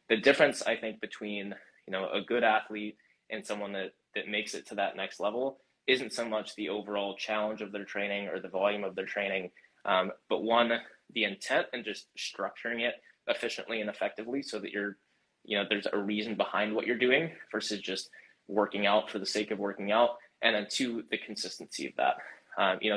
the difference, I think, between, a good athlete and someone that makes it to that next level isn't so much the overall challenge of their training or the volume of their training, but one, the intent and just structuring it efficiently and effectively so that there's a reason behind what you're doing versus just working out for the sake of working out. And then two, the consistency of that.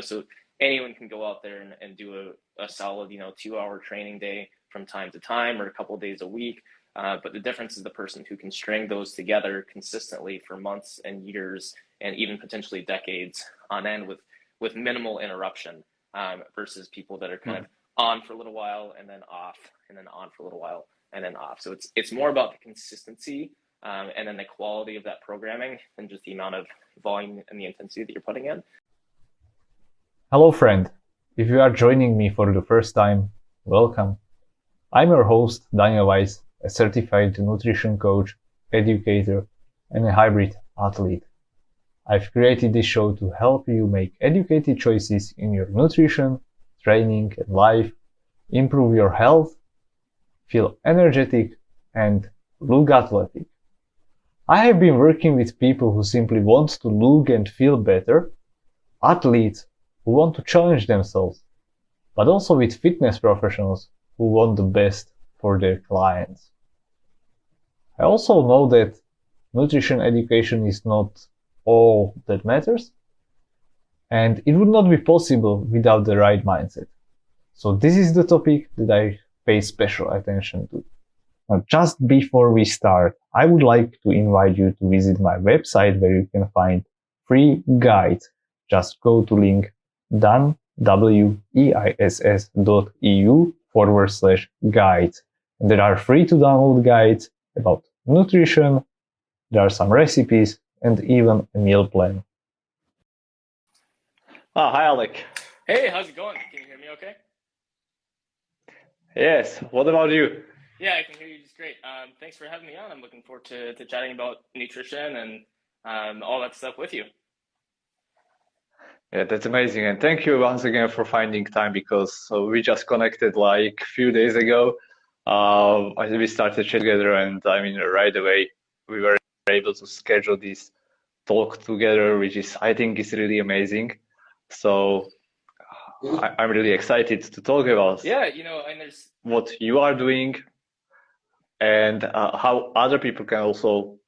So anyone can go out there and do a solid, 2-hour training day from time to time or a couple of days a week. But the difference is the person who can string those together consistently for months and years and even potentially decades on end with minimal interruption versus people that are kind of on for a little while and then off and then on for a little while and then off. So it's more about the consistency and then the quality of that programming than just the amount of volume and the intensity that you're putting in. Hello, friend. If you are joining me for the first time, welcome. I'm your host, Daniel Weiss, a certified nutrition coach, educator, and a hybrid athlete. I've created this show to help you make educated choices in your nutrition, training, and life, improve your health, feel energetic, and look athletic. I have been working with people who simply want to look and feel better, athletes who want to challenge themselves, but also with fitness professionals who want the best for their clients. I also know that nutrition education is not all that matters, and it would not be possible without the right mindset. So this is the topic that I pay special attention to. Now, just before we start, I would like to invite you to visit my website where you can find free guides. Just go to link danweiss.eu/guides. And there are free to download guides about nutrition, there are some recipes, and even a meal plan. Hi, Alec. Hey, how's it going? Can you hear me okay? Yes, what about you? Yeah, I can hear you just great. Thanks for having me on. I'm looking forward to chatting about nutrition and all that stuff with you. Yeah, that's amazing. And thank you once again for finding time because we just connected like a few days ago. We started together and right away we were able to schedule this talk together, which I think is really amazing. So I'm really excited to talk about and there's what you are doing and how other people can also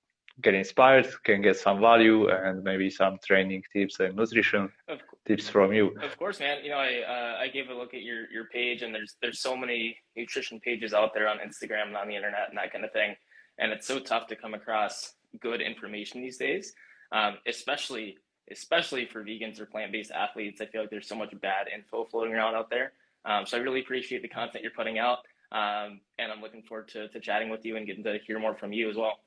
get inspired, can get some value and maybe some training tips and nutrition tips from you. Of course, man. I gave a look at your page, and there's so many nutrition pages out there on Instagram and on the internet and that kind of thing. And it's so tough to come across good information these days, especially for vegans or plant-based athletes. I feel like there's so much bad info floating around out there. So I really appreciate the content you're putting out. And I'm looking forward to chatting with you and getting to hear more from you as well.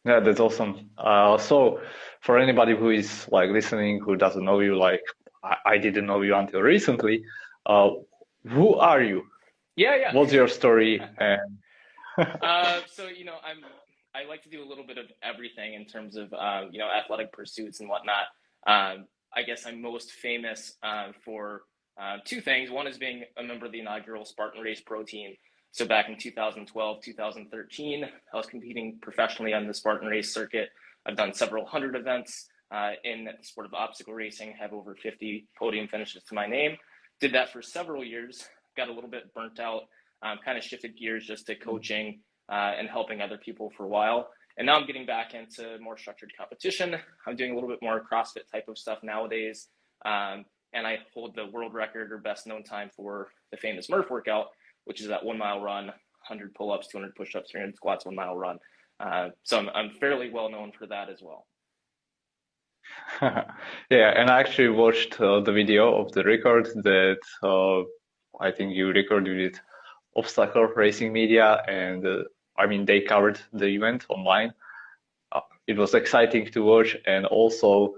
Yeah, that's awesome. So for anybody who is listening, who doesn't know you, I didn't know you until recently, who are you? Yeah. What's your story? And So, I like to do a little bit of everything in terms of, athletic pursuits and whatnot. I guess I'm most famous for two things. One is being a member of the inaugural Spartan Race Pro Team. So back in 2012, 2013, I was competing professionally on the Spartan Race circuit. I've done several hundred events in the sport of obstacle racing, have over 50 podium finishes to my name. Did that for several years, got a little bit burnt out, kind of shifted gears just to coaching and helping other people for a while. And now I'm getting back into more structured competition. I'm doing a little bit more CrossFit type of stuff nowadays. And I hold the world record or best known time for the famous Murph workout, which is that 1 mile run, 100 pull-ups, 200 push-ups, 300 squats, 1 mile run. So I'm fairly well known for that as well. Yeah, and I actually watched the video of the record that I think you recorded with Obstacle Racing Media, and they covered the event online. It was exciting to watch, and also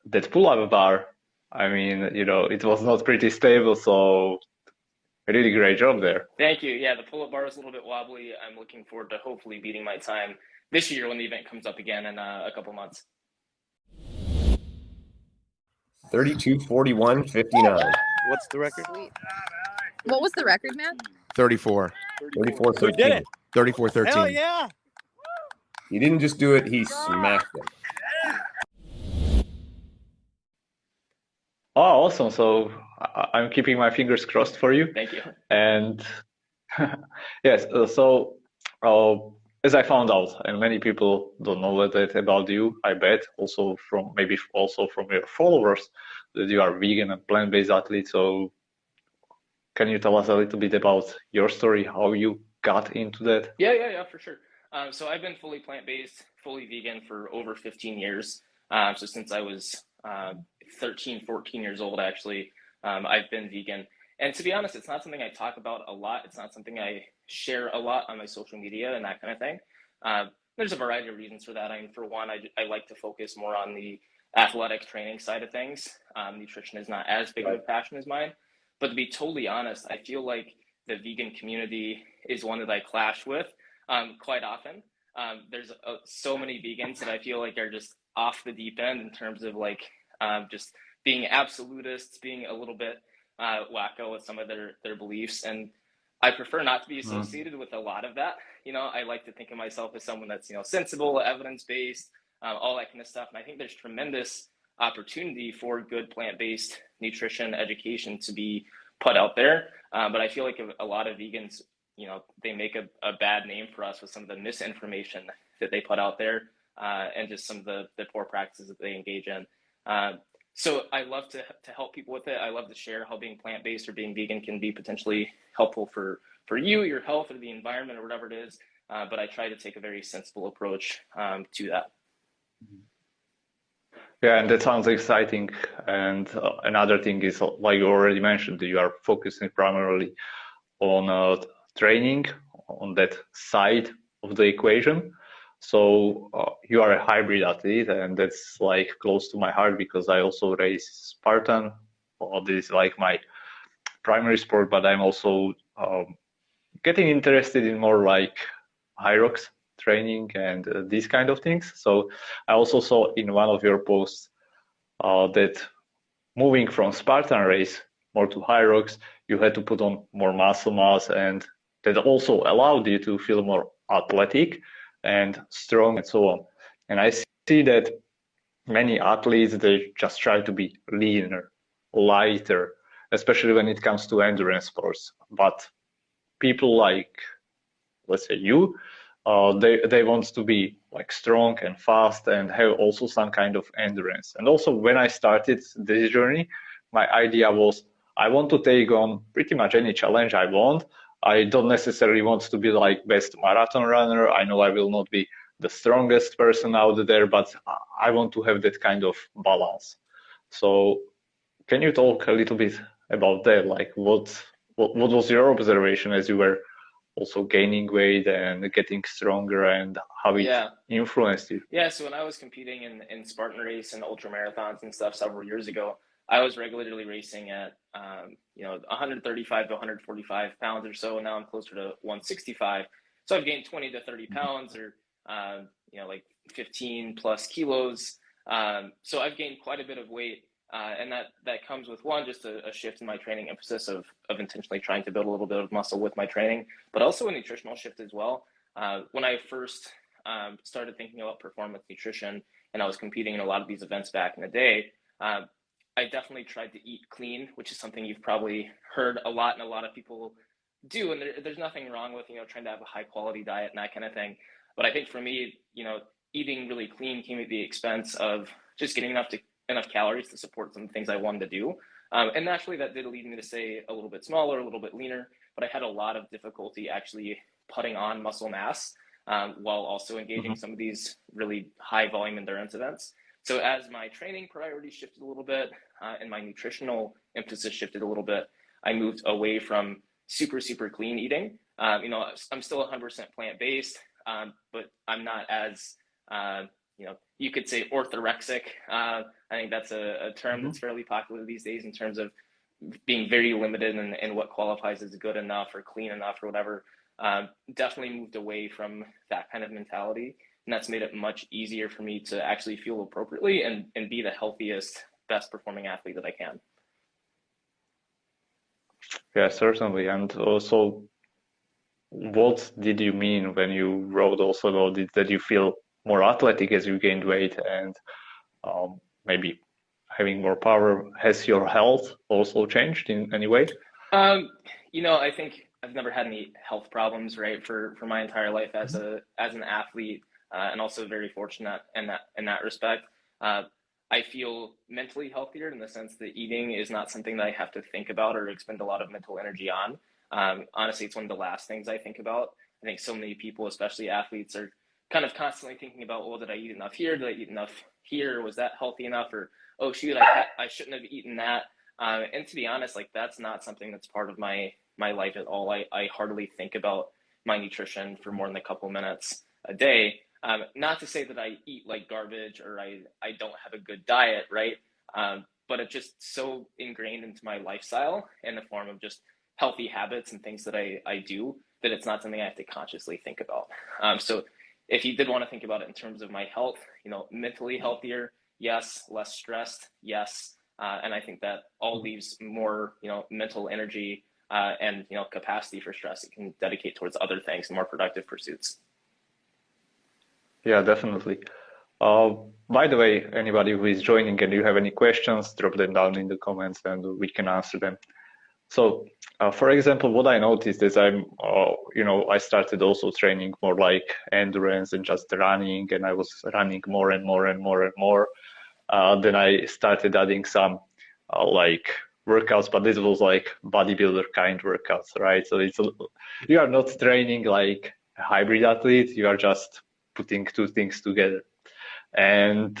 that pull-up bar, it was not pretty stable, so really great job there. Thank you. Yeah, the pull-up bar was a little bit wobbly. I'm looking forward to hopefully beating my time this year when the event comes up again in a couple months. 32:41:59. What's the record? Sweet. What was the record, man? 34. 34-13. Who did it? 34-13. Hell yeah. He didn't just do it, he smashed it. Oh, awesome. So I'm keeping my fingers crossed for you. Thank you. And yes, as I found out, and many people don't know that about you, I bet also from your followers, that you are vegan and plant-based athlete. So can you tell us a little bit about your story, how you got into that? Yeah, for sure. So I've been fully plant-based, fully vegan for over 15 years. So since I was 13, 14 years old, actually, I've been vegan. And to be honest, it's not something I talk about a lot. It's not something I share a lot on my social media and that kind of thing. There's a variety of reasons for that. I mean, for one, I like to focus more on the athletic training side of things. Nutrition is not as big of a passion as mine. But to be totally honest, I feel like the vegan community is one that I clash with quite often. There's so many vegans that I feel like are just off the deep end in terms of like just being absolutists, being a little bit wacko with some of their beliefs. And I prefer not to be associated with a lot of that. You know, I like to think of myself as someone that's, you know, sensible, evidence-based, all that kind of stuff. And I think there's tremendous opportunity for good plant-based nutrition education to be put out there. But I feel like a lot of vegans, you know, they make a bad name for us with some of the misinformation that they put out there and just some of the poor practices that they engage in. So I love to help people with it. I love to share how being plant-based or being vegan can be potentially helpful for you, your health, or the environment, or whatever it is. But I try to take a very sensible approach to that. Yeah, and that sounds exciting. And another thing is, like you already mentioned, you are focusing primarily on training, on that side of the equation. So you are a hybrid athlete, and that's like close to my heart because I also race Spartan. This is like my primary sport, but I'm also getting interested in more like high rocks training and these kind of things. So I also saw in one of your posts that moving from Spartan race more to high rocks, you had to put on more muscle mass, and that also allowed you to feel more athletic and strong and so on. And I see that many athletes, they just try to be leaner, lighter, especially when it comes to endurance sports. But people like, let's say you, they want to be like strong and fast and have also some kind of endurance. And also when I started this journey, my idea was I want to take on pretty much any challenge I want. I don't necessarily want to be like best marathon runner. I know I will not be the strongest person out there, but I want to have that kind of balance. So can you talk a little bit about that? Like what was your observation as you were also gaining weight and getting stronger, and how it influenced you? Yeah, so when I was competing in Spartan race and ultra marathons and stuff several years ago, I was regularly racing at 135 to 145 pounds or so, and now I'm closer to 165. So I've gained 20 to 30 pounds, or like 15 plus kilos. So I've gained quite a bit of weight, and that comes with just a shift in my training emphasis of intentionally trying to build a little bit of muscle with my training, but also a nutritional shift as well. When I first started thinking about performance nutrition, and I was competing in a lot of these events back in the day, I definitely tried to eat clean, which is something you've probably heard a lot, and a lot of people do. And there's nothing wrong with, trying to have a high quality diet and that kind of thing. But I think for me, eating really clean came at the expense of just getting enough calories to support some things I wanted to do. And naturally that did lead me to stay a little bit smaller, a little bit leaner, but I had a lot of difficulty actually putting on muscle mass while also engaging some of these really high volume endurance events. So as my training priorities shifted a little bit and my nutritional emphasis shifted a little bit, I moved away from super, super clean eating. I'm still 100% plant-based, but I'm not as, you could say orthorexic. I think that's a term that's fairly popular these days in terms of being very limited in what qualifies as good enough or clean enough or whatever. Definitely moved away from that kind of mentality. And that's made it much easier for me to actually feel appropriately and be the healthiest, best performing athlete that I can. Yeah, certainly. And also what did you mean when you wrote also about it, that you feel more athletic as you gained weight and maybe having more power? Has your health also changed in any way? I think I've never had any health problems, right, for my entire life as an athlete, and also very fortunate in that respect. I feel mentally healthier in the sense that eating is not something that I have to think about or expend a lot of mental energy on. Honestly, it's one of the last things I think about. I think so many people, especially athletes, are kind of constantly thinking about, well, did I eat enough here? Did I eat enough here? Was that healthy enough? Or, oh shoot, I shouldn't have eaten that. And to be honest, like that's not something that's part of my life at all. I hardly think about my nutrition for more than a couple minutes a day. Not to say that I eat like garbage or I don't have a good diet, right? But it's just so ingrained into my lifestyle in the form of just healthy habits and things that I do that it's not something I have to consciously think about. So if you did want to think about it in terms of my health, mentally healthier, yes, less stressed, yes. And I think that all leaves more, mental energy and capacity for stress. It can dedicate towards other things, more productive pursuits. Yeah, definitely. By the way, anybody who is joining and you have any questions, drop them down in the comments and we can answer them. So, for example, what I noticed is I started also training more like endurance and just running, and I was running more and more and more and more. Then I started adding some like workouts, but this was like bodybuilder kind workouts, right? So you are not training like a hybrid athlete, you are just putting two things together. And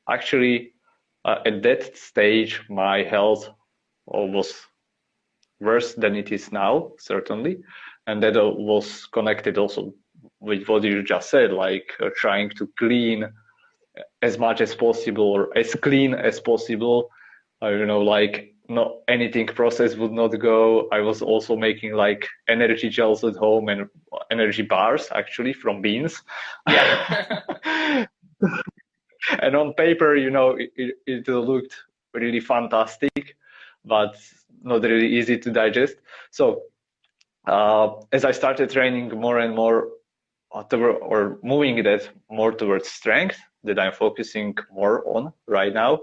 actually, at that stage, my health was worse than it is now, certainly. And that was connected also with what you just said, like trying to clean as much as possible or as clean as possible. Like not anything processed would not go. I was also making like energy gels at home and energy bars actually from beans. Yeah. And on paper, it looked really fantastic, but not really easy to digest. So as I started training more and more or moving that more towards strength that I'm focusing more on right now,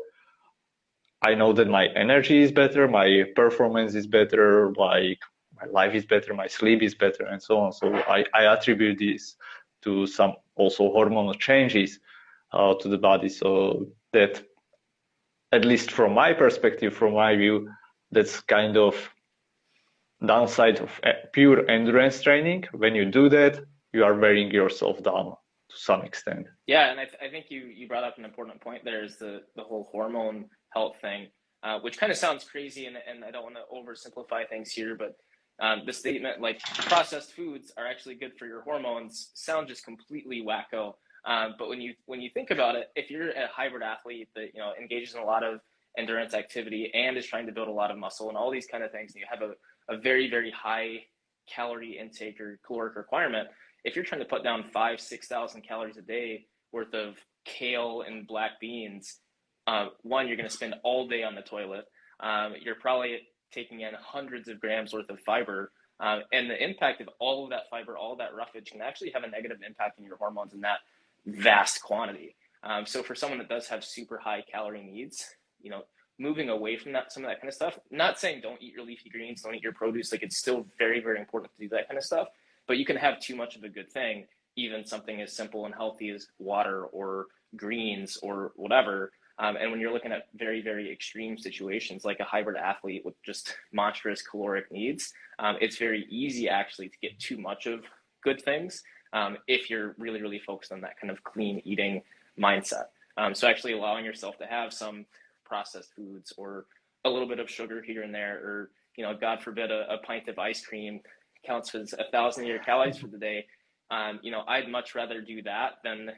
I know that my energy is better, my performance is better, like my life is better, my sleep is better, and so on. So I attribute this to some also hormonal changes to the body. So that, at least from my perspective, from my view, that's kind of downside of pure endurance training. When you do that, you are wearing yourself down to some extent. Yeah, and I think you brought up an important point there is the whole hormone health thing, which kind of sounds crazy, and I don't want to oversimplify things here, but the statement like processed foods are actually good for your hormones sound just completely wacko. But when you think about it, if you're a hybrid athlete that engages in a lot of endurance activity and is trying to build a lot of muscle and all these kind of things, and you have a very, very high calorie intake or caloric requirement, if you're trying to put down 5,000-6,000 calories a day worth of kale and black beans, one, you're going to spend all day on the toilet. You're probably taking in hundreds of grams worth of fiber, and the impact of all of that fiber, all of that roughage, can actually have a negative impact on your hormones in that vast quantity. So for someone that does have super high calorie needs, moving away from some of that kind of stuff, not saying don't eat your leafy greens, don't eat your produce, like it's still very, very important to do that kind of stuff, but you can have too much of a good thing, even something as simple and healthy as water or greens or whatever. And when you're looking at very, very extreme situations like a hybrid athlete with just monstrous caloric needs, it's very easy actually to get too much of good things if you're really, really focused on that kind of clean eating mindset. So actually allowing yourself to have some processed foods or a little bit of sugar here and there, or, God forbid, a pint of ice cream counts as 1,000 of your calories for the day. I'd much rather do that than,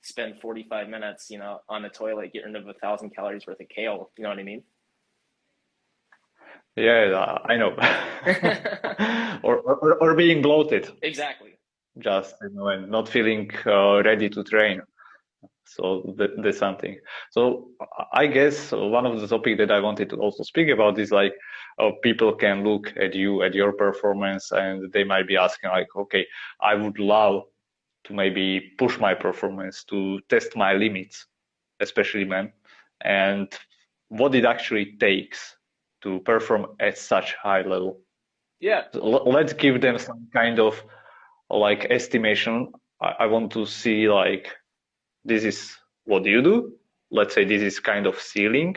spend 45 minutes, on the toilet getting rid of 1,000 calories worth of kale. You know what I mean? Yeah, I know. or being bloated. Exactly. Just and not feeling ready to train. So that's something. So I guess one of the topics that I wanted to also speak about is like people can look at you, at your performance, and they might be asking like, okay, I would love to maybe push my performance, to test my limits, especially men, and what it actually takes to perform at such high level. Yeah. So let's give them some kind of like estimation. I want to see like, this is what you do. Let's say this is kind of ceiling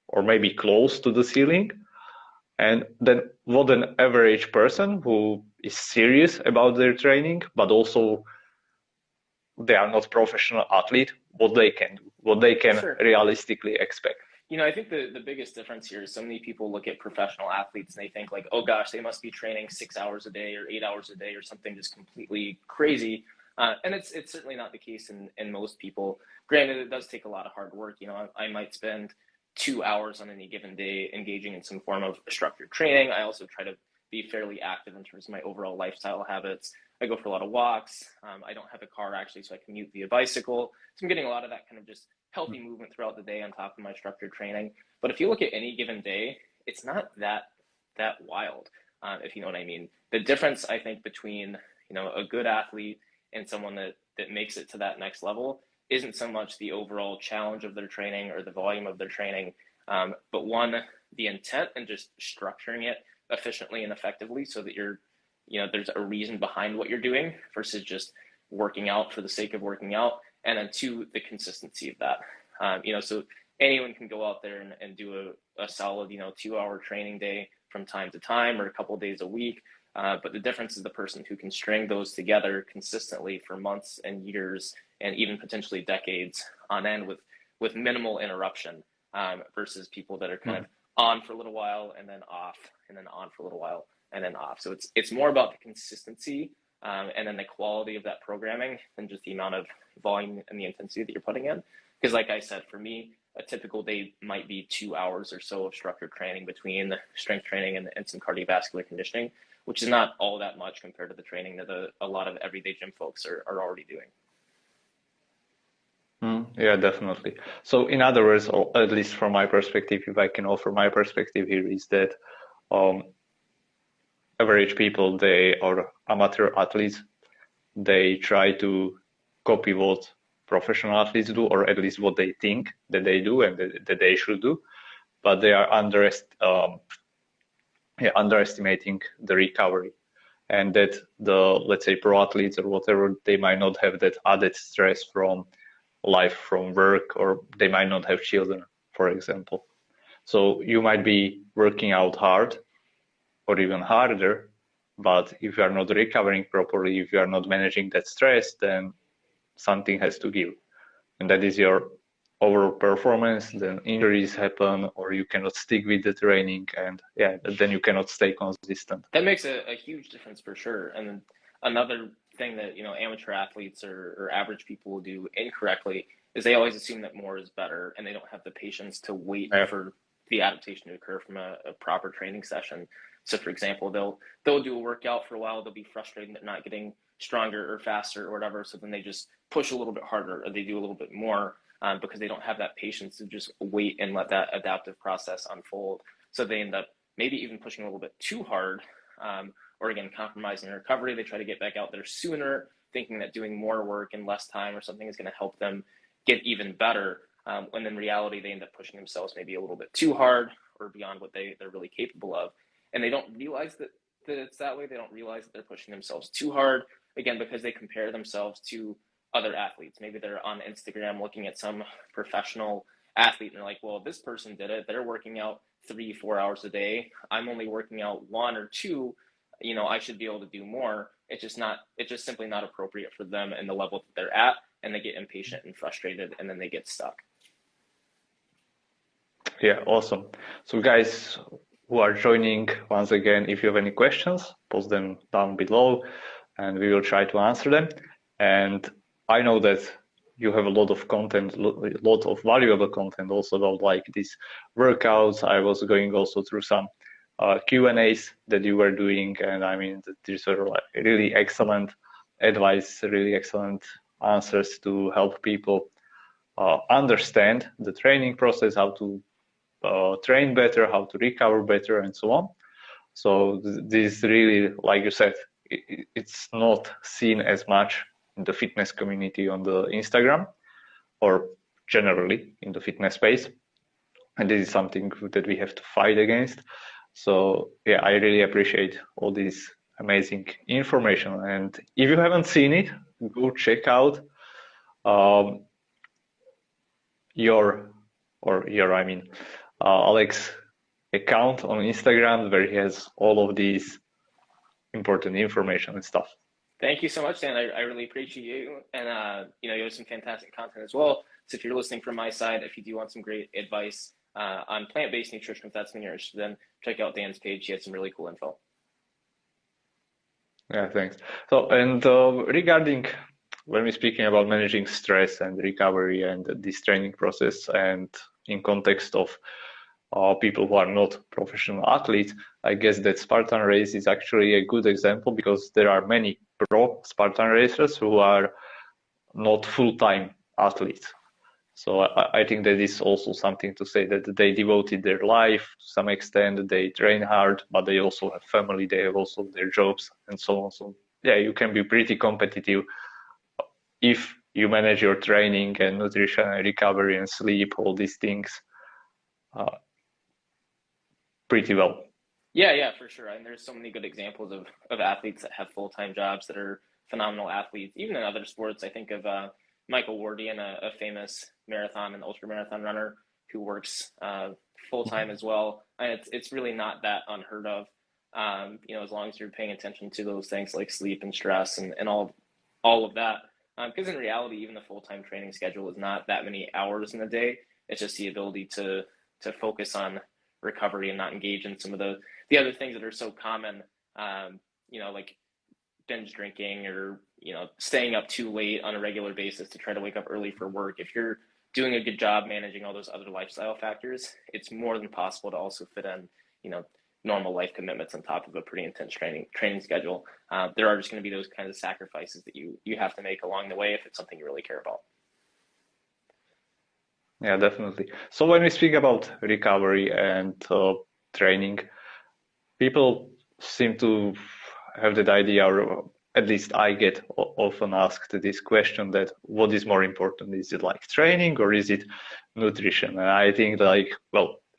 or maybe close to the ceiling. And then what an average person who is serious about their training, but also they are not professional athlete, what they can do, what they can Sure. realistically expect. I think the biggest difference here is so many people look at professional athletes and they think like, oh gosh, they must be training 6 hours a day or 8 hours a day or something just completely crazy. And it's certainly not the case in most people. Granted, it does take a lot of hard work. I might spend 2 hours on any given day engaging in some form of structured training. I also try to be fairly active in terms of my overall lifestyle habits. I go for a lot of walks. I don't have a car actually, so I commute via bicycle. So I'm getting a lot of that kind of just healthy movement throughout the day on top of my structured training. But if you look at any given day, it's not that wild, if you know what I mean. The difference, I think, between a good athlete and someone that makes it to that next level isn't so much the overall challenge of their training or the volume of their training, but one, the intent and just structuring it efficiently and effectively so that there's a reason behind what you're doing versus just working out for the sake of working out. And then two, the consistency of that. So anyone can go out there and do a solid, 2-hour training day from time to time or a couple of days a week. But the difference is the person who can string those together consistently for months and years and even potentially decades on end with minimal interruption versus people that are kind of on for a little while and then off and then on for a little while and then off. So it's more about the consistency and then the quality of that programming than just the amount of volume and the intensity that you're putting in. Because like I said, for me, a typical day might be 2 hours or so of structured training between strength training and some cardiovascular conditioning, which is not all that much compared to the training that a lot of everyday gym folks are already doing. Yeah, definitely. So in other words, or at least from my perspective, if I can offer my perspective here, is that average people, they are amateur athletes. They try to copy what professional athletes do, or at least what they think that they do and that they should do. But they are underestimating the recovery, and that let's say pro athletes or whatever, they might not have that added stress from life, from work, or they might not have children, for example. So you might be working out hard or even harder, but if you are not recovering properly, if you are not managing that stress, then something has to give. And that is your overall performance. Then injuries happen, or you cannot stick with the training, and then you cannot stay consistent. That makes a huge difference for sure. And then another thing that amateur athletes or average people will do incorrectly is they always assume that more is better, and they don't have the patience to wait for the adaptation to occur from a proper training session. So for example, they'll do a workout for a while, they'll be frustrated that they're not getting stronger or faster or whatever, so then they just push a little bit harder or they do a little bit more because they don't have that patience to just wait and let that adaptive process unfold. So they end up maybe even pushing a little bit too hard or again, compromising recovery. They try to get back out there sooner, thinking that doing more work in less time or something is going to help them get even better. When in reality, they end up pushing themselves maybe a little bit too hard or beyond what they're really capable of. And they don't realize that it's that way. They don't realize that they're pushing themselves too hard, again, because they compare themselves to other athletes. Maybe they're on Instagram looking at some professional athlete and they're like, well, this person did it. They're working out 3-4 hours a day. I'm only working out 1 or 2. I should be able to do more. It's just simply not appropriate for them and the level that they're at. And they get impatient and frustrated and then they get stuck. Yeah, awesome. So guys who are joining, once again, if you have any questions, post them down below and we will try to answer them. And I know that you have a lot of content, a lot of valuable content also about like these workouts. I was going also through some Q&As that you were doing, and I mean, these are like really excellent advice, really excellent answers to help people understand the training process, how to train better, how to recover better, and so on. So this really, like you said, it's not seen as much in the fitness community on the Instagram or generally in the fitness space. And this is something that we have to fight against. So yeah, I really appreciate all this amazing information. And if you haven't seen it, go check out Alec's account on Instagram, where he has all of these important information and stuff. Thank you so much, Dan. I really appreciate you. And, you have some fantastic content as well. So if you're listening from my side, if you do want some great advice on plant-based nutrition, if that's something you're interested in, check out Dan's page. He has some really cool info. Yeah, thanks. So, and regarding when we're speaking about managing stress and recovery and this training process, and in context of people who are not professional athletes, I guess that Spartan race is actually a good example, because there are many pro Spartan racers who are not full-time athletes. So I think that is also something to say, that they devoted their life to some extent, they train hard, but they also have family, they have also their jobs and so on. So yeah, you can be pretty competitive if you manage your training and nutrition and recovery and sleep, all these things pretty well. Yeah, for sure. And there's so many good examples of athletes that have full-time jobs that are phenomenal athletes. Even in other sports, I think of Michael Wardian, a famous marathon and ultramarathon runner who works full-time as well. And it's really not that unheard of, as long as you're paying attention to those things like sleep and stress and all of that. Because in reality, even the full-time training schedule is not that many hours in a day. It's just the ability to focus on recovery and not engage in some of the other things that are so common, like binge drinking or, staying up too late on a regular basis to try to wake up early for work. If you're doing a good job managing all those other lifestyle factors, it's more than possible to also fit in, normal life commitments on top of a pretty intense training schedule. There are just going to be those kinds of sacrifices that you have to make along the way if it's something you really care about. Yeah, definitely. So when we speak about recovery and training, people seem to have that idea, or at least I get often asked this question, that what is more important? Is it like training or is it nutrition? And I think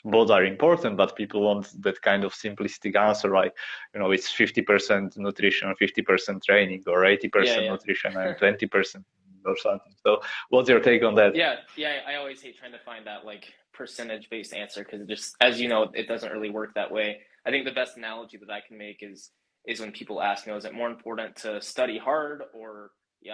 both are important, but people want that kind of simplistic answer, like, it's 50% nutrition, 50% training, or 80% nutrition and 20% or something. So what's your take on that? Yeah. I always hate trying to find that percentage-based answer, because just, as you know, it doesn't really work that way. I think the best analogy that I can make is when people ask, is it more important to study hard, or do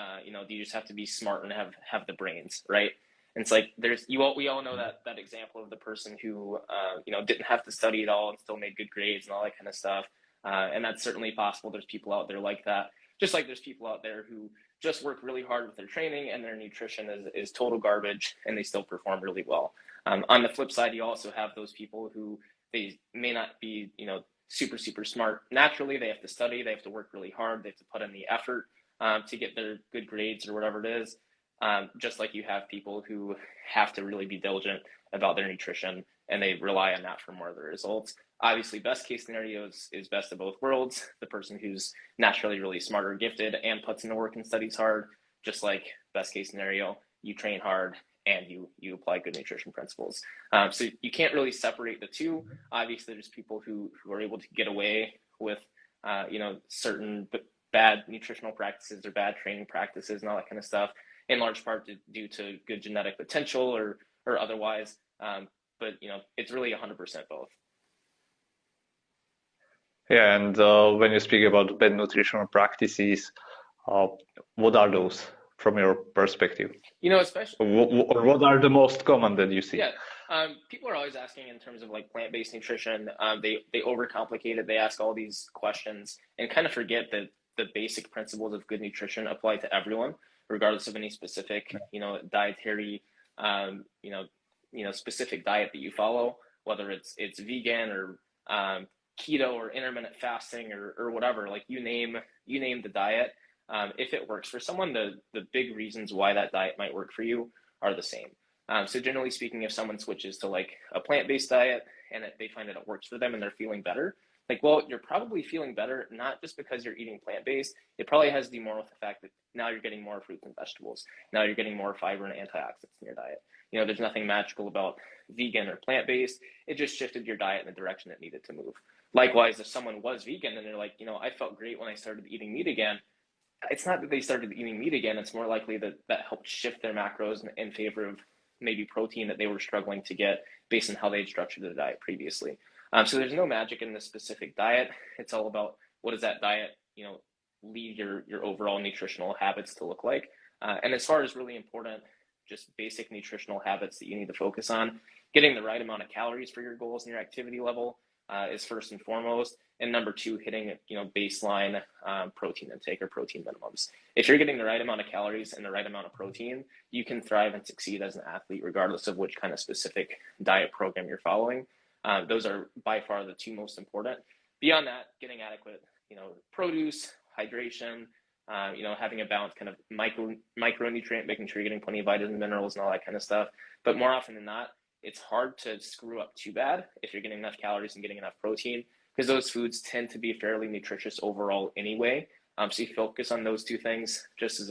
you just have to be smart and have the brains, right? And it's like we all know that example of the person who didn't have to study at all and still made good grades and all that kind of stuff. And that's certainly possible. There's people out there like that. Just like there's people out there who just work really hard with their training and their nutrition is total garbage and they still perform really well. On the flip side, you also have those people who they may not be, super, super smart naturally. They have to study, they have to work really hard, they have to put in the effort to get their good grades or whatever it is. Just like you have people who have to really be diligent about their nutrition and they rely on that for more of the results. Obviously, best case scenario is best of both worlds. The person who's naturally really smart or gifted and puts in the work and studies hard, just like best case scenario, you train hard and you apply good nutrition principles. So you can't really separate the two. Obviously, there's people who are able to get away with, certain bad nutritional practices or bad training practices and all that kind of stuff, in large part due to good genetic potential or otherwise. But it's really 100% both. Yeah, and when you speak about bad nutritional practices, what are those from your perspective? Especially, or what are the most common that you see? Yeah, people are always asking in terms of plant-based nutrition. They overcomplicate it. They ask all these questions and kind of forget that the basic principles of good nutrition apply to everyone, regardless of any specific, dietary, specific diet that you follow, whether it's vegan or keto or intermittent fasting or whatever. You name the diet. If it works for someone, the big reasons why that diet might work for you are the same. So generally speaking, if someone switches to like a plant-based diet and they find that it works for them and they're feeling better, like, well, you're probably feeling better, not just because you're eating plant-based. It probably has to do more with the fact that now you're getting more fruits and vegetables. Now you're getting more fiber and antioxidants in your diet. There's nothing magical about vegan or plant-based. It just shifted your diet in the direction it needed to move. Likewise, if someone was vegan and they're like, I felt great when I started eating meat again, it's not that they started eating meat again. It's more likely that that helped shift their macros in favor of maybe protein that they were struggling to get based on how they'd structured the diet previously. So there's no magic in this specific diet. It's all about what does that diet, lead your overall nutritional habits to look like. And as far as really important, just basic nutritional habits that you need to focus on, getting the right amount of calories for your goals and your activity level is first and foremost. And number two, hitting, baseline protein intake or protein minimums. If you're getting the right amount of calories and the right amount of protein, you can thrive and succeed as an athlete, regardless of which kind of specific diet program you're following. Those are by far the two most important. Beyond that, getting adequate, produce, hydration, having a balanced kind of micronutrient, making sure you're getting plenty of vitamins and minerals and all that kind of stuff. But more often than not, it's hard to screw up too bad if you're getting enough calories and getting enough protein, because those foods tend to be fairly nutritious overall anyway. So you focus on those two things just as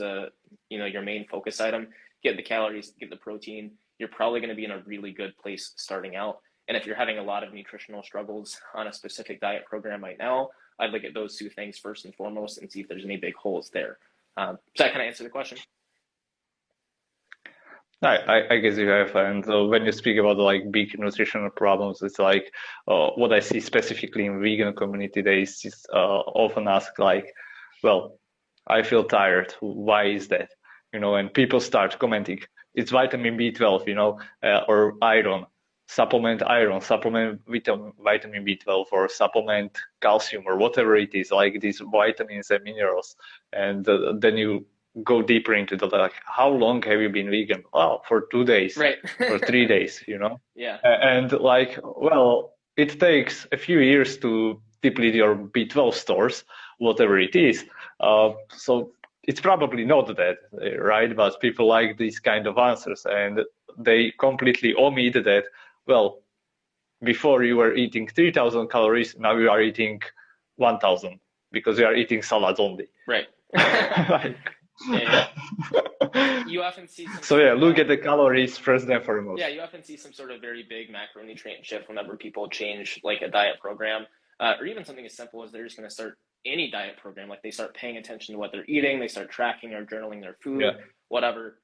your main focus item. Get the calories, get the protein. You're probably going to be in a really good place starting out. And if you're having a lot of nutritional struggles on a specific diet program right now, I'd look at those two things first and foremost and see if there's any big holes there. Does that kind of answer the question? I guess you have. And when you speak about like big nutritional problems, it's like what I see specifically in vegan community, they often ask like, well, I feel tired. Why is that? And people start commenting, it's vitamin B12, or iron. Supplement iron, supplement vitamin B12, or supplement calcium, or whatever it is, like these vitamins and minerals. And then you go deeper into the like, how long have you been vegan? Oh, for 2 days, right. for 3 days, Yeah. And like, well, it takes a few years to deplete your B12 stores, whatever it is. So it's probably not that, right? But people like these kind of answers, and they completely omit that, well, before you were eating 3,000 calories, now you are eating 1,000 because you are eating salads only. Right. Like, yeah. You often see some so yeah, look at the calories first and foremost. Yeah, you often see some sort of very big macronutrient shift whenever people change like a diet program, or even something as simple as they're just going to start any diet program. Like they start paying attention to what they're eating, they start tracking or journaling their food, whatever.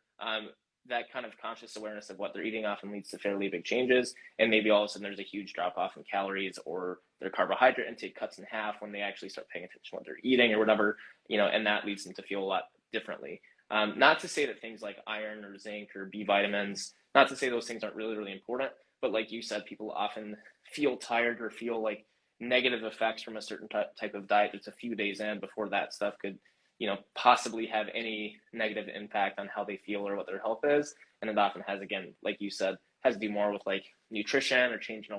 That kind of conscious awareness of what they're eating often leads to fairly big changes. And maybe all of a sudden there's a huge drop off in calories, or their carbohydrate intake cuts in half when they actually start paying attention to what they're eating or whatever, and that leads them to feel a lot differently. Not to say that things like iron or zinc or B vitamins, not to say those things aren't really, really important, but like you said, people often feel tired or feel like negative effects from a certain type of diet that's a few days in before that stuff could possibly have any negative impact on how they feel or what their health is. And it often has, again, like you said, has to do more with like nutrition or changing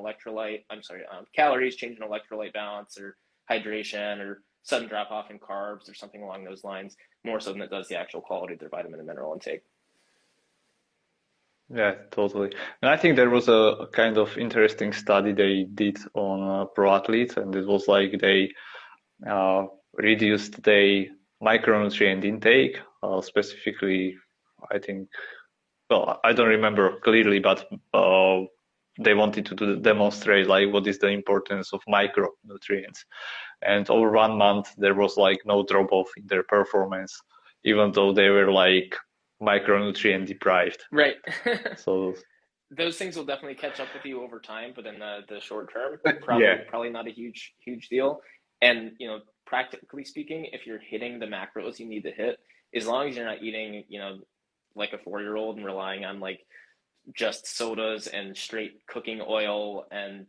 calories, changing electrolyte balance or hydration or sudden drop off in carbs or something along those lines, more so than it does the actual quality of their vitamin and mineral intake. Yeah, totally. And I think there was a kind of interesting study they did on pro athletes, and it was like they reduced their micronutrient intake, specifically, I think, well, I don't remember clearly, but they wanted to demonstrate like what is the importance of micronutrients. And over 1 month, there was like no drop off in their performance, even though they were like micronutrient deprived. Right. So those things will definitely catch up with you over time, but in the short term, probably not a huge deal. And practically speaking, if you're hitting the macros you need to hit, as long as you're not eating, like a 4-year-old and relying on like just sodas and straight cooking oil and,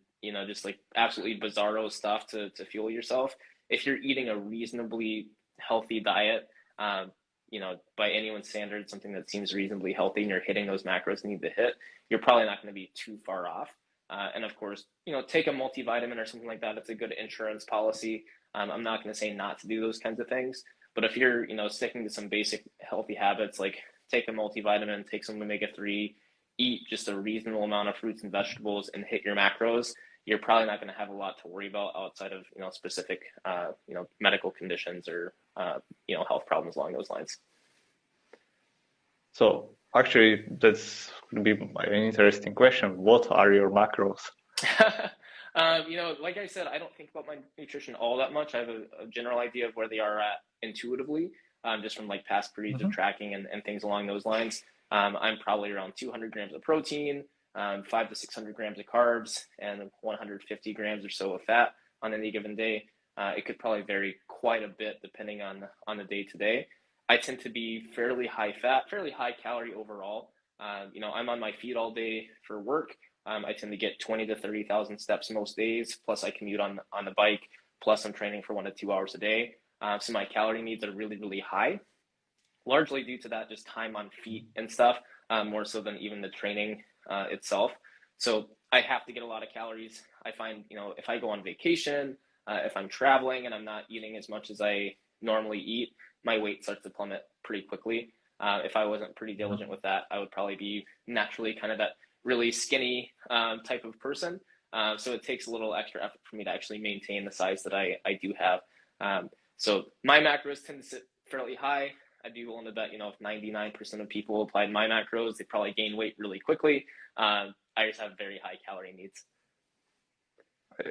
just like absolutely bizarro stuff to fuel yourself. If you're eating a reasonably healthy diet, by anyone's standards, something that seems reasonably healthy, and you're hitting those macros you need to hit, you're probably not going to be too far off. And of course, take a multivitamin or something like that. It's a good insurance policy. I'm not going to say not to do those kinds of things, but if you're, sticking to some basic healthy habits, like take a multivitamin, take some omega-3, eat just a reasonable amount of fruits and vegetables and hit your macros, you're probably not going to have a lot to worry about outside of, specific, medical conditions or, health problems along those lines. So actually, that's going to be an interesting question. What are your macros? Like I said, I don't think about my nutrition all that much. I have a general idea of where they are at intuitively, just from like past periods of tracking and things along those lines. I'm probably around 200 grams of protein, 500 to 600 grams of carbs, and 150 grams or so of fat on any given day. It could probably vary quite a bit depending on the day to day. I tend to be fairly high fat, fairly high calorie overall. I'm on my feet all day for work. I tend to get 20 to 30,000 steps most days. Plus I commute on the bike. Plus I'm training for 1 to 2 hours a day. So my calorie needs are really, really high, largely due to that just time on feet and stuff, more so than even the training itself. So I have to get a lot of calories. I find, if I go on vacation, if I'm traveling and I'm not eating as much as I normally eat, my weight starts to plummet pretty quickly. If I wasn't pretty diligent with that, I would probably be naturally kind of that really skinny type of person. So it takes a little extra effort for me to actually maintain the size that I do have. So my macros tend to sit fairly high. I'd be willing to bet, if 99% of people applied my macros, they probably gain weight really quickly. I just have very high calorie needs.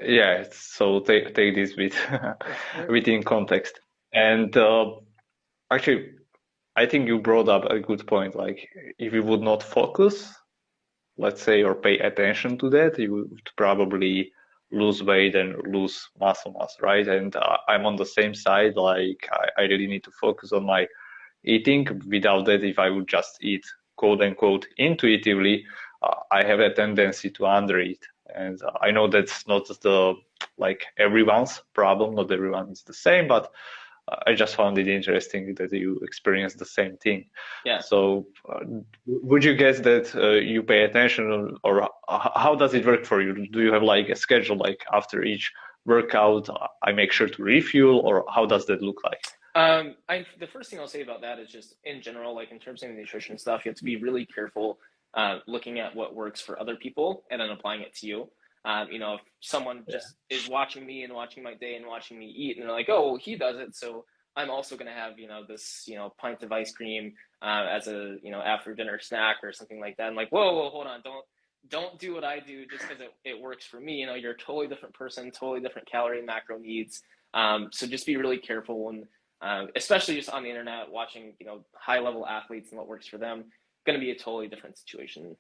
Yeah, so take this within context. And actually, I think you brought up a good point. Like, if you would not focus, let's say, or pay attention to that, you would probably lose weight and lose muscle mass, right? And I'm on the same side. Like, I really need to focus on my eating. Without that, if I would just eat, quote unquote, intuitively, I have a tendency to undereat. And I know that's not everyone's problem. Not everyone is the same, but I just found it interesting that you experience the same thing. Yeah. So would you guess that you pay attention, or how does it work for you? Do you have like a schedule, like after each workout, I make sure to refuel, or how does that look like? The first thing I'll say about that is just in general, like in terms of nutrition stuff, you have to be really careful looking at what works for other people and then applying it to you. If someone just is watching me and watching my day and watching me eat, and they're like, oh, well, he does it, so I'm also going to have, this, pint of ice cream as a, after dinner snack or something like that. I'm like, whoa, hold on. Don't do what I do just because it works for me. You're a totally different person, totally different calorie and macro needs. So just be really careful when, especially just on the internet, watching, high level athletes and what works for them, going to be a totally different situation,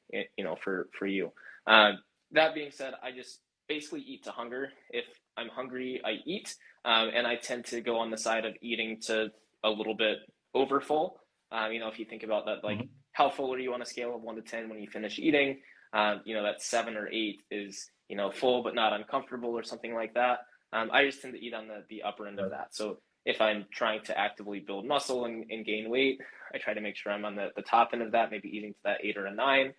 for you. That being said, I just basically eat to hunger. If I'm hungry, I eat, and I tend to go on the side of eating to a little bit over full. If you think about that, like how full are you on a scale of 1 to 10 when you finish eating? That 7 or 8 is, full but not uncomfortable or something like that. I just tend to eat on the upper end of that. So if I'm trying to actively build muscle and gain weight, I try to make sure I'm on the top end of that, maybe eating to that 8 or a 9.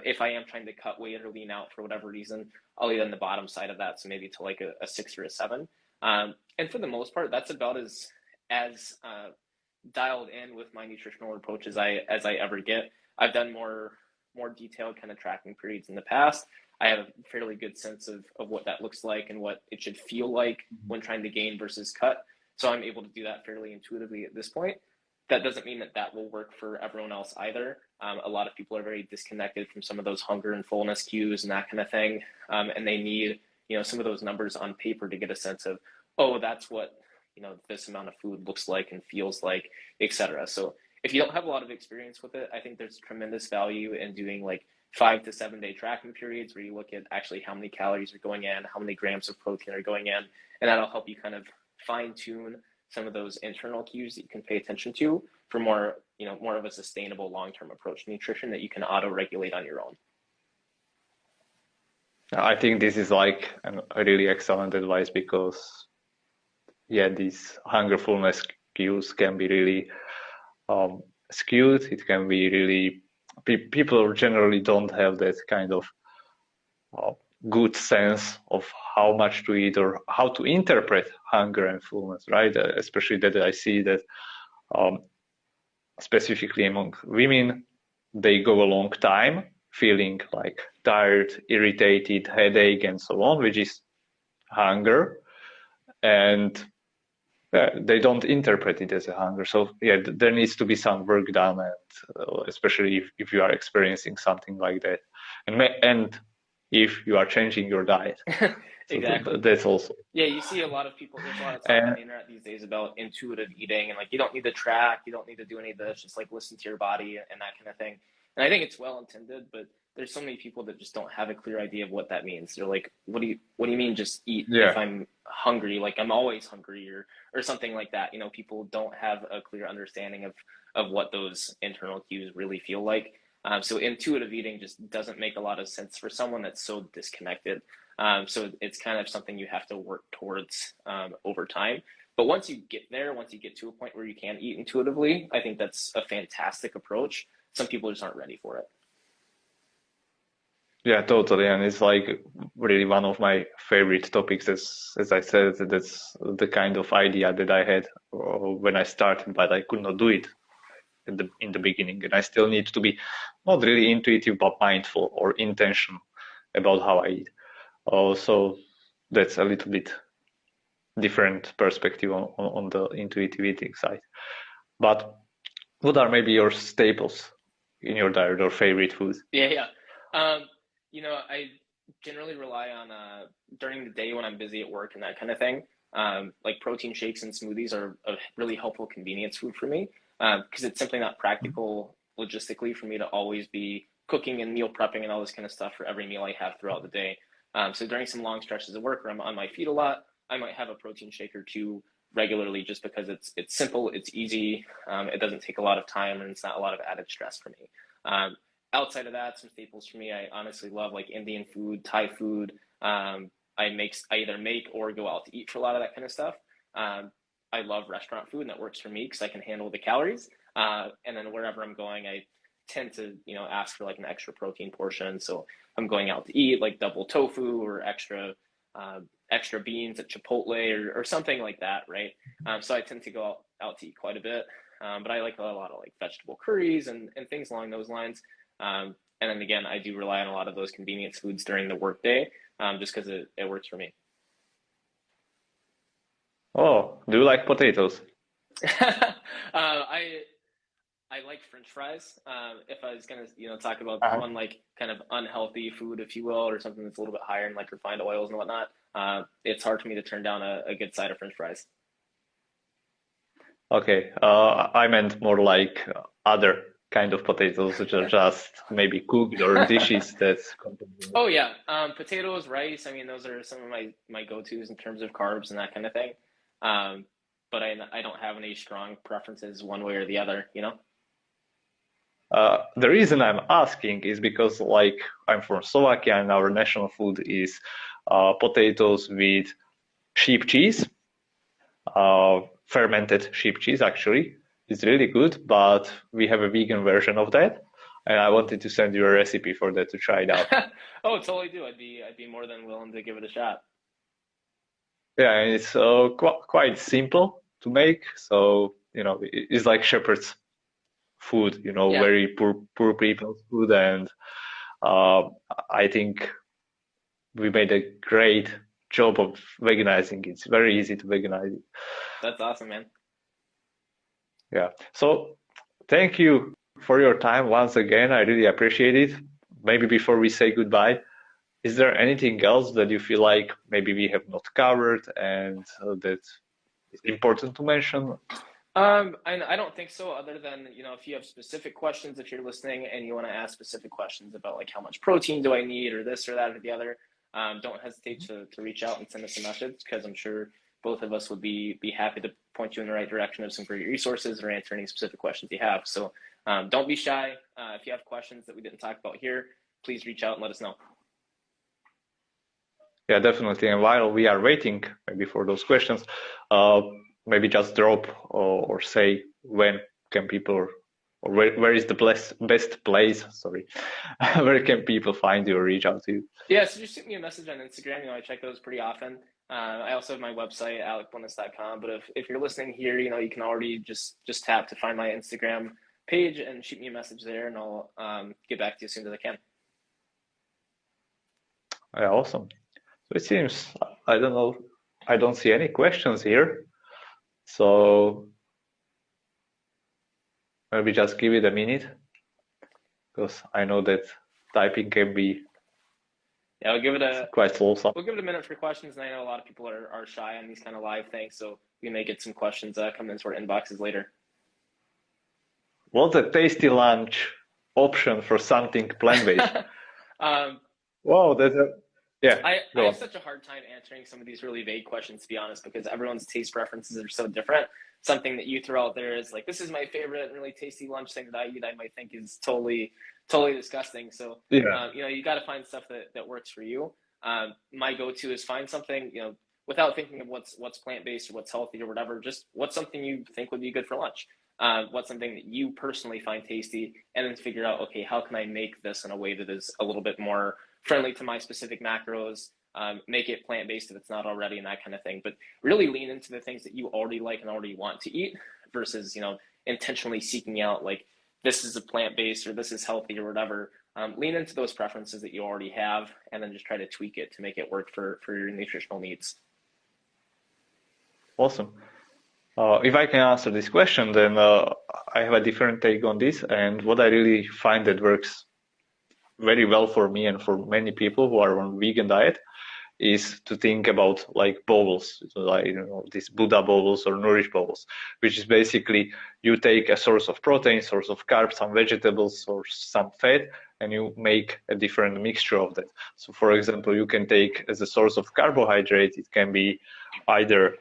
If I am trying to cut weight or lean out for whatever reason, I'll eat on the bottom side of that, so maybe to like a 6 or a 7. And for the most part, that's about as dialed in with my nutritional approach as I ever get. I've done more detailed kind of tracking periods in the past. I have a fairly good sense of what that looks like and what it should feel like when trying to gain versus cut. So I'm able to do that fairly intuitively at this point. That doesn't mean that will work for everyone else either. A lot of people are very disconnected from some of those hunger and fullness cues and that kind of thing. And they need, some of those numbers on paper to get a sense of, oh, that's what, this amount of food looks like and feels like, etc. So if you don't have a lot of experience with it, I think there's tremendous value in doing like 5 to 7 day tracking periods where you look at actually how many calories are going in, how many grams of protein are going in, and that'll help you kind of fine tune some of those internal cues that you can pay attention to for more of a sustainable long-term approach to nutrition that you can auto-regulate on your own. I think this is like a really excellent advice because, these hunger fullness cues can be really skewed. It can be really, people generally don't have that kind of good sense of how much to eat or how to interpret hunger and fullness, right? Especially that I see that specifically among women, they go a long time feeling like tired, irritated, headache, and so on, which is hunger. And they don't interpret it as a hunger. So yeah, there needs to be some work done, and especially if you are experiencing something like that, and if you are changing your diet. Exactly. So that's also. Yeah, you see a lot of people, there's a lot of talk on And the internet these days about intuitive eating and like you don't need to track, you don't need to do any of this, just like listen to your body and that kind of thing. And I think it's well intended, but there's so many people that just don't have a clear idea of what that means. They're like, what do you mean just eat yeah, if I'm hungry? Like I'm always hungry or something like that. You know, people don't have a clear understanding of what those internal cues really feel like. So intuitive eating just doesn't make a lot of sense for someone that's so disconnected. So it's kind of something you have to work towards over time. But once you get there, once you get to a point where you can eat intuitively, I think that's a fantastic approach. Some people just aren't ready for it. yeah, totally. And it's like really one of my favorite topics. As I said, that's the kind of idea that I had when I started, but I could not do it in the beginning. And I still need to be not really intuitive, but mindful or intentional about how I eat. So that's a little bit different perspective on the intuitive eating side. But what are maybe your staples in your diet or favorite foods? Yeah. Um, I generally rely on during the day when I'm busy at work and that kind of thing. Like protein shakes and smoothies are a really helpful convenience food for me because it's simply not practical logistically for me to always be cooking and meal prepping and all this kind of stuff for every meal I have throughout the day. So during some long stretches of work where I'm on my feet a lot, I might have a protein shake or two regularly just because it's simple, it's easy, it doesn't take a lot of time, and it's not a lot of added stress for me. Outside of that, some staples for me, I honestly love like Indian food, Thai food. I either make or go out to eat for a lot of that kind of stuff. I love restaurant food, and that works for me because I can handle the calories. And then wherever I'm going, I tend to ask for like an extra protein portion. So I'm going out to eat like double tofu or extra beans at Chipotle or something like that, right? So I tend to go out to eat quite a bit. But I like a lot of like vegetable curries and things along those lines. And then again, I do rely on a lot of those convenience foods during the workday, just because it works for me. Oh, do you like potatoes? I like French fries. If I was gonna, talk about Uh-huh. one like kind of unhealthy food, if you will, or something that's a little bit higher in like refined oils and whatnot, it's hard for me to turn down a good side of French fries. Okay, I meant more like other kind of potatoes, which are just maybe cooked or dishes that contain. Oh yeah, potatoes, rice. I mean, those are some of my go-tos in terms of carbs and that kind of thing. Um, but I don't have any strong preferences one way or the other, you know? The reason I'm asking is because, like, I'm from Slovakia and our national food is potatoes with sheep cheese, fermented sheep cheese, actually. It's really good, but we have a vegan version of that. And I wanted to send you a recipe for that to try it out. Oh, totally do. I'd be more than willing to give it a shot. Yeah, and it's quite simple to make. So, it's like shepherd's food, Yeah, very poor people's food. And uh, I think we made a great job of veganizing it. It's very easy to veganize it. that's awesome, man. Yeah. So thank you for your time once again. I really appreciate it. Maybe before we say goodbye, is there anything else that you feel like maybe we have not covered and that is important to mention? I don't think so, other than, if you have specific questions, if you're listening and you want to ask specific questions about like how much protein do I need or this or that or the other, don't hesitate to reach out and send us a message because I'm sure both of us would be happy to point you in the right direction of some great resources or answer any specific questions you have. So don't be shy. If you have questions that we didn't talk about here, please reach out and let us know. Yeah, definitely. And while we are waiting maybe for those questions, maybe just drop or say when can people or where is the best place? Sorry, where can people find you or reach out to you? Yeah, so just shoot me a message on Instagram. I check those pretty often. I also have my website, alecblenis.com. But if you're listening here, you can already just tap to find my Instagram page and shoot me a message there, and I'll get back to you as soon as I can. Yeah, awesome. So it seems, I don't know, I don't see any questions here. So maybe just give it a minute, because I know that typing can be we'll give it quite slow. We'll give it a minute for questions, and I know a lot of people are shy on these kind of live things, so we may get some questions coming into our inboxes later. What's a tasty lunch option for something plant-based? Wow, that's I have such a hard time answering some of these really vague questions, to be honest, because everyone's taste preferences are so different. Something that you throw out there is like, this is my favorite really tasty lunch thing that I eat, I might think is totally disgusting. So, you got to find stuff that works for you. My go-to is find something, without thinking of what's plant-based or what's healthy or whatever, just what's something you think would be good for lunch. What's something that you personally find tasty, and then figure out, okay, how can I make this in a way that is a little bit more friendly to my specific macros, make it plant-based if it's not already, and that kind of thing. But really lean into the things that you already like and already want to eat versus, intentionally seeking out like, this is a plant-based or this is healthy or whatever. Lean into those preferences that you already have, and then just try to tweak it to make it work for your nutritional needs. Awesome. If I can answer this question, then I have a different take on this. And what I really find that works very well for me and for many people who are on vegan diet is to think about like bowls, like these Buddha bowls or Nourish bowls, which is basically you take a source of protein, source of carbs, some vegetables or some fat, and you make a different mixture of that. So for example, you can take as a source of carbohydrate, it can be either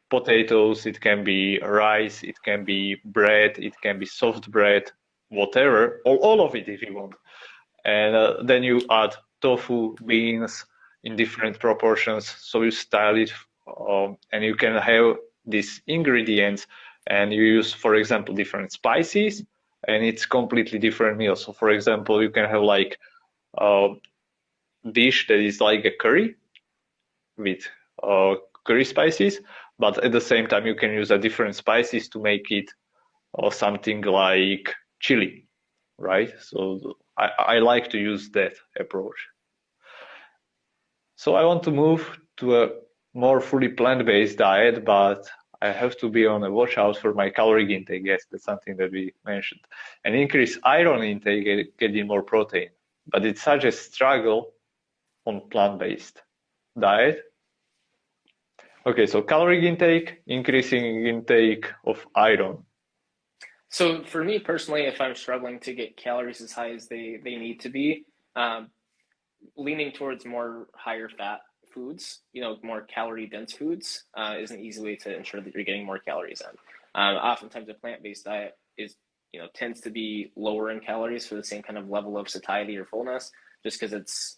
potatoes, it can be rice, it can be bread, it can be soft bread, whatever, or all of it if you want. And then you add tofu, beans in different proportions. So you style it, and you can have these ingredients, and you use, for example, different spices, and it's completely different meal. So for example, you can have like a dish that is like a curry with curry spices, but at the same time you can use a different spices to make it something like chili, right? So I like to use that approach. So I want to move to a more fully plant-based diet, but I have to be on a watch out for my calorie intake. Yes, that's something that we mentioned. And increase iron intake, getting more protein. But it's such a struggle on plant-based diet. Okay, so calorie intake, increasing intake of iron. So for me personally, if I'm struggling to get calories as high as they need to be, leaning towards more higher fat foods, more calorie dense foods, is an easy way to ensure that you're getting more calories in. Oftentimes a plant-based diet is, tends to be lower in calories for the same kind of level of satiety or fullness, just because it's,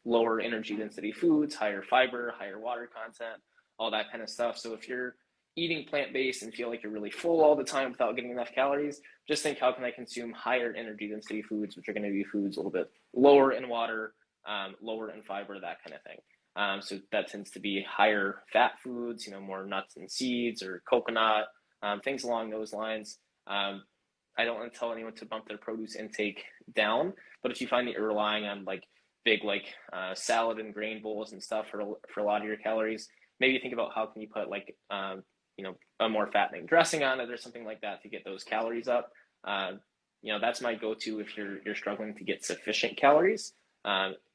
lower energy density foods, higher fiber, higher water content, all that kind of stuff. So if you're eating plant-based and feel like you're really full all the time without getting enough calories, just think, how can I consume higher energy density foods, which are going to be foods a little bit lower in water, lower in fiber, that kind of thing. So that tends to be higher fat foods, more nuts and seeds or coconut, things along those lines. I don't want to tell anyone to bump their produce intake down, but if you find that you're relying on like big salad and grain bowls and stuff for a lot of your calories, maybe think about how can you put like a more fattening dressing on it or something like that to get those calories up. That's my go-to if you're struggling to get sufficient calories,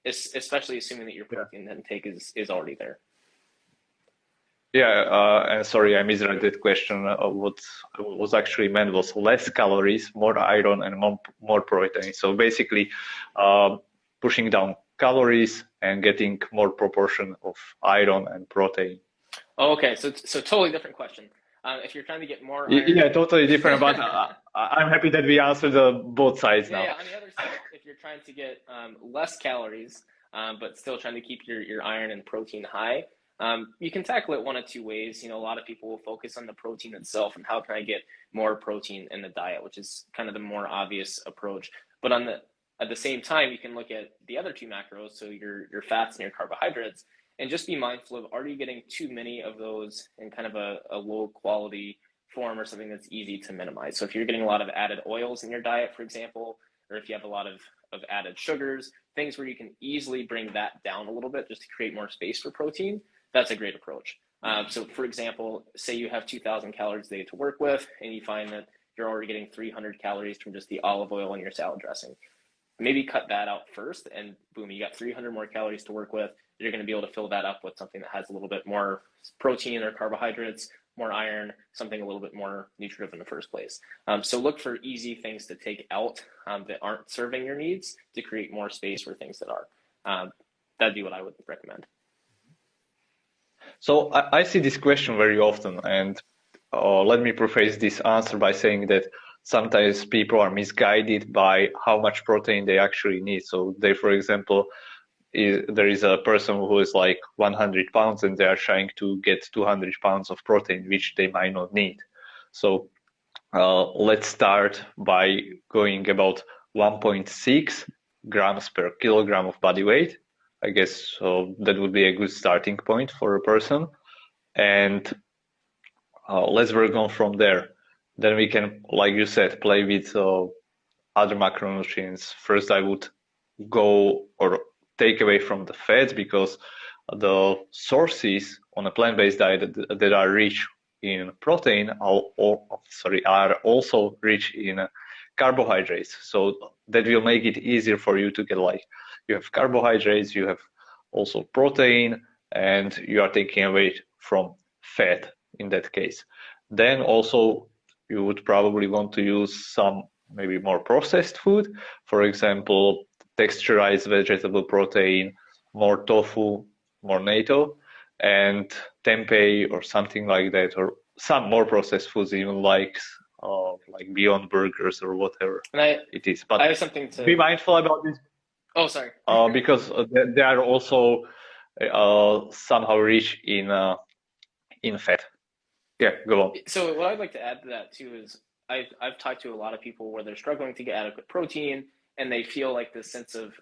especially assuming that your protein intake is already there. Yeah, and sorry, I misread that question. What was actually meant was less calories, more iron, and more protein. So basically, pushing down calories and getting more proportion of iron and protein. Oh, okay, so totally different question. If you're trying to get more iron... Yeah, totally different, but I'm happy that we answered both sides now. Yeah, on the other side, if you're trying to get less calories, but still trying to keep your iron and protein high, You can tackle it one of two ways. A lot of people will focus on the protein itself and how can I get more protein in the diet, which is kind of the more obvious approach. But at the same time, you can look at the other two macros, so your fats and your carbohydrates, and just be mindful of, are you getting too many of those in kind of a low quality form or something that's easy to minimize. So if you're getting a lot of added oils in your diet, for example, or if you have a lot of added sugars, things where you can easily bring that down a little bit just to create more space for protein, that's a great approach. So for example, say you have 2,000 calories a day to work with, and you find that you're already getting 300 calories from just the olive oil in your salad dressing. Maybe cut that out first, and boom, you got 300 more calories to work with. You're going to be able to fill that up with something that has a little bit more protein or carbohydrates, more iron, something a little bit more nutritive in the first place. So look for easy things to take out that aren't serving your needs to create more space for things that are. That'd be what I would recommend. So I see this question very often, and let me preface this answer by saying that sometimes people are misguided by how much protein they actually need. So they, for example, there is a person who is like 100 pounds and they are trying to get 200 pounds of protein, which they might not need. So let's start by going about 1.6 grams per kilogram of body weight. I guess so that would be a good starting point for a person. And let's work on from there. Then we can, like you said, play with other macronutrients. First, I would go or take away from the fats, because the sources on a plant-based diet that are rich in protein are also rich in carbohydrates. So that will make it easier for you to get, like, you have carbohydrates, you have also protein, and you are taking away from fat in that case. Then also you would probably want to use some maybe more processed food, for example, texturized vegetable protein, more tofu, more natto, and tempeh or something like that, or some more processed foods, even like Beyond Burgers or whatever it is. But I have something to be mindful about this. Oh, sorry. Because they are also somehow rich in fat. Yeah, go on. So what I'd like to add to that too is I've talked to a lot of people where they're struggling to get adequate protein, and they feel like this sense of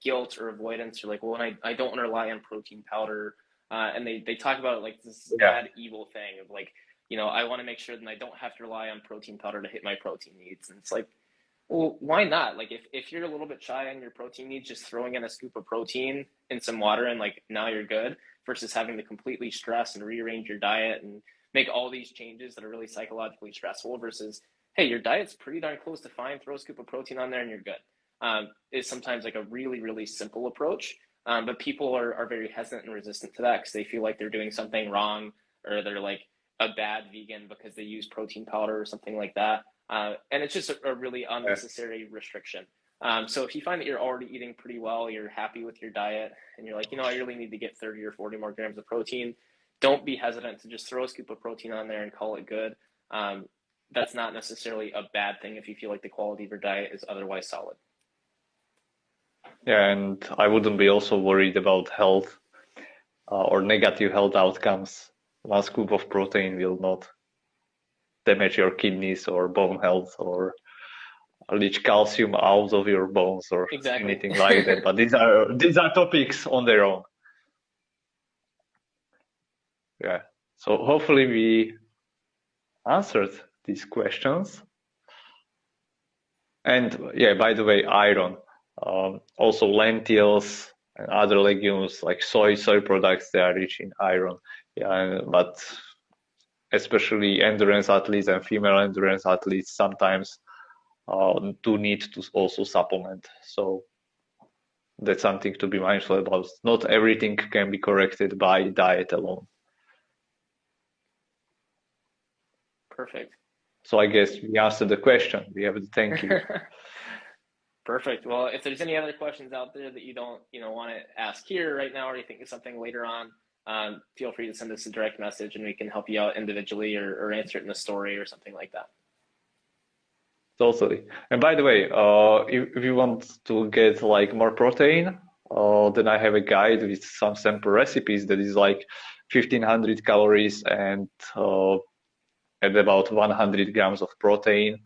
guilt or avoidance, or like, well, I don't want to rely on protein powder, and they talk about it like this bad evil thing of like, I want to make sure that I don't have to rely on protein powder to hit my protein needs. And it's like, well, why not? Like if you're a little bit shy on your protein needs, just throwing in a scoop of protein in some water and like now you're good, versus having to completely stress and rearrange your diet and make all these changes that are really psychologically stressful, versus, hey, your diet's pretty darn close to fine, throw a scoop of protein on there and you're good. Is sometimes like a really, really simple approach. But people are very hesitant and resistant to that because they feel like they're doing something wrong, or they're like a bad vegan because they use protein powder or something like that. And it's just a really unnecessary restriction. So if you find that you're already eating pretty well, you're happy with your diet, and you're like, I really need to get 30 or 40 more grams of protein, don't be hesitant to just throw a scoop of protein on there and call it good. That's not necessarily a bad thing if you feel like the quality of your diet is otherwise solid. Yeah, and I wouldn't be also worried about health or negative health outcomes. One scoop of protein will not damage your kidneys or bone health or leach calcium out of your bones or anything like that. But these are topics on their own. Yeah. So hopefully we answered these questions. And yeah, by the way, iron. Also lentils and other legumes like soy products, they are rich in iron. Yeah, but especially endurance athletes and female endurance athletes sometimes do need to also supplement. So that's something to be mindful about. Not everything can be corrected by diet alone. Perfect. So I guess we answered the question. We have to thank you. Perfect. Well, if there's any other questions out there that you don't, want to ask here right now, or you think of something later on, feel free to send us a direct message and we can help you out individually or answer it in a story or something like that. Totally. And by the way, if you want to get like more protein, then I have a guide with some sample recipes that is like 1,500 calories and at about 100 grams of protein.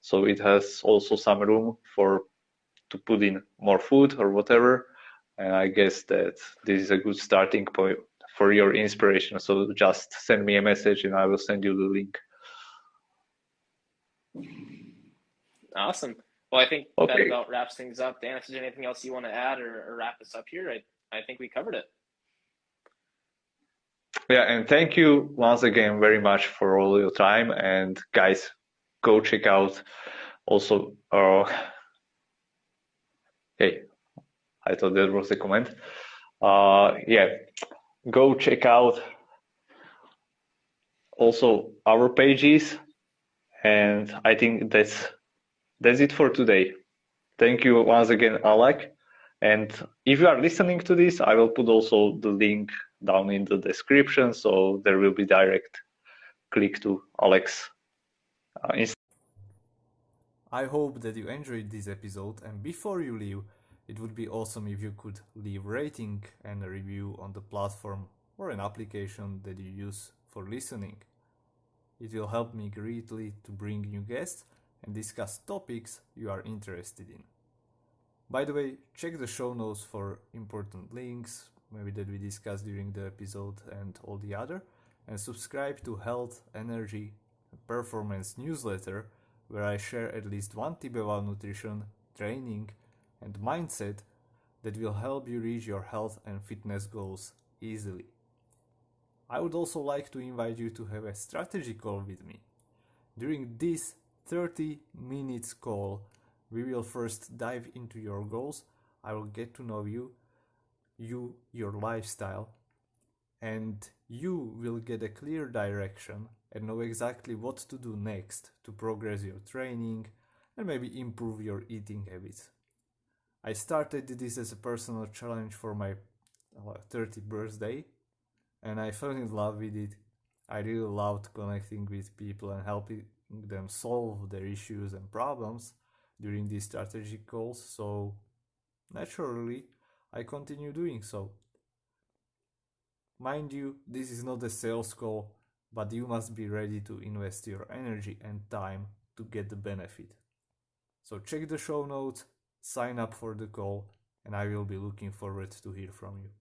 So it has also some room to put in more food or whatever. And I guess that this is a good starting point for your inspiration. So just send me a message and I will send you the link. Awesome. Well, I think that Okay. about wraps things up. Dan, if there's anything else you want to add or wrap us up here, I think we covered it. Yeah, and thank you once again very much for all your time. And guys, go check out also hey, I thought that was a comment. Yeah, go check out also our pages. And I think that's it for today. Thank you once again, Alec. And if you are listening to this, I will put also the link down in the description, so there will be direct click to Alec's Instagram. I hope that you enjoyed this episode, and before you leave, it would be awesome if you could leave rating and a review on the platform or an application that you use for listening. It will help me greatly to bring new guests and discuss topics you are interested in. By the way, check the show notes for important links, maybe that we discussed during the episode and all the other, and subscribe to Health, Energy, and Performance newsletter, where I share at least one tip about nutrition, training, and mindset that will help you reach your health and fitness goals easily. I would also like to invite you to have a strategy call with me. During this 30 minutes call, we will first dive into your goals. I will get to know you, your lifestyle, and you will get a clear direction and know exactly what to do next to progress your training and maybe improve your eating habits. I started this as a personal challenge for my 30th birthday, and I fell in love with it. I really loved connecting with people and helping them solve their issues and problems during these strategic calls, so naturally I continue doing so. Mind you, this is not a sales call, but you must be ready to invest your energy and time to get the benefit. So check the show notes, sign up for the call, and I will be looking forward to hear from you.